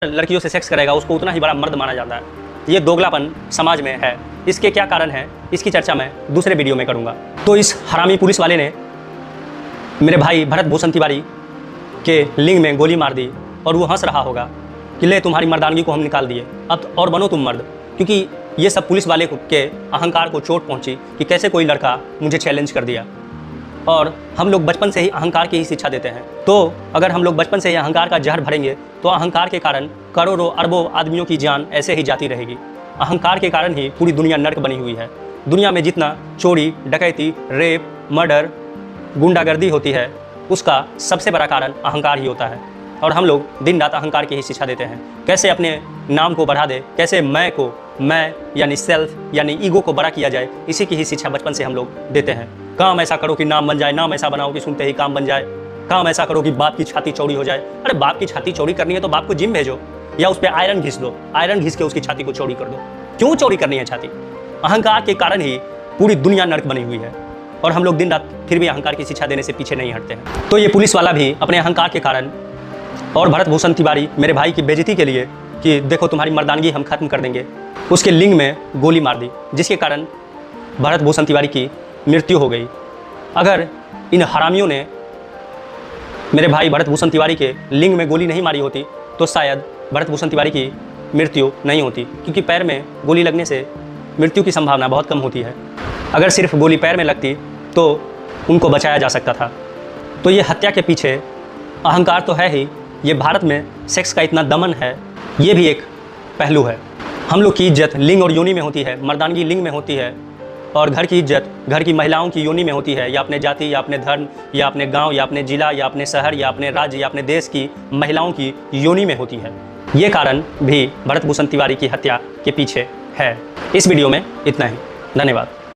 लड़कियों से सेक्स करेगा उसको उतना ही बड़ा मर्द माना जाता है। ये दोगलापन समाज में है। इसके क्या कारण है, इसकी चर्चा मैं दूसरे वीडियो में करूंगा। तो इस हरामी पुलिस वाले ने मेरे भाई भरत भूषण तिवारी के लिंग में गोली मार दी और वो हंस रहा होगा कि ले तुम्हारी मर्दानगी को हम निकाल दिए, अब और बनो तुम मर्द। क्योंकि ये सब पुलिस वाले के अहंकार को चोट पहुंची कि कैसे कोई लड़का मुझे चैलेंज कर दिया। और हम लोग बचपन से ही अहंकार की ही शिक्षा देते हैं। तो अगर हम लोग बचपन से ही अहंकार का जहर भरेंगे तो अहंकार के कारण करोड़ों अरबों आदमियों की जान ऐसे ही जाती रहेगी। अहंकार के कारण ही पूरी दुनिया नर्क बनी हुई है। दुनिया में जितना चोरी, डकैती, रेप, मर्डर, गुंडागर्दी होती है उसका सबसे बड़ा कारण अहंकार ही होता है। और हम लोग दिन रात अहंकार की ही शिक्षा देते हैं। कैसे अपने नाम को बढ़ा दे, कैसे मैं यानी सेल्फ यानी ईगो को बड़ा किया जाए, इसी की ही शिक्षा बचपन से हम लोग देते हैं। काम ऐसा करो कि नाम बन जाए, नाम ऐसा बनाओ कि सुनते ही काम बन जाए, काम ऐसा करो कि बाप की छाती चौड़ी हो जाए। अरे बाप की छाती चौड़ी करनी है तो बाप को जिम भेजो या उस पर आयरन घिस दो, आयरन घिस के उसकी छाती को चौड़ी कर दो। क्यों चौड़ी करनी है छाती? अहंकार के कारण ही पूरी दुनिया नर्क बनी हुई है और हम लोग दिन रात फिर भी अहंकार की शिक्षा देने से पीछे नहीं हटते हैं। तो ये पुलिस वाला भी अपने अहंकार के कारण और भरत भूषण तिवारी मेरे भाई की बेइज्जती के लिए कि देखो तुम्हारी मर्दानगी हम खत्म कर देंगे, उसके लिंग में गोली मार दी, जिसके कारण भरत भूषण तिवारी की मृत्यु हो गई। अगर इन हरामियों ने मेरे भाई भरत भूषण तिवारी के लिंग में गोली नहीं मारी होती तो शायद भरत भूषण तिवारी की मृत्यु नहीं होती, क्योंकि पैर में गोली लगने से मृत्यु की संभावना बहुत कम होती है। अगर सिर्फ गोली पैर में लगती तो उनको बचाया जा सकता था। तो ये हत्या के पीछे अहंकार तो है ही, ये भारत में सेक्स का इतना दमन है, ये भी एक पहलू है। हम लोग की इज्जत लिंग और योनि में होती है, मर्दानगी लिंग में होती है, और घर की इज्जत घर की महिलाओं की योनि में होती है, या अपने जाति या अपने धर्म या अपने गांव या अपने जिला या अपने शहर या अपने राज्य या अपने देश की महिलाओं की योनि में होती है। ये कारण भी भरत भूषण तिवारी की हत्या के पीछे है। इस वीडियो में इतना ही। धन्यवाद।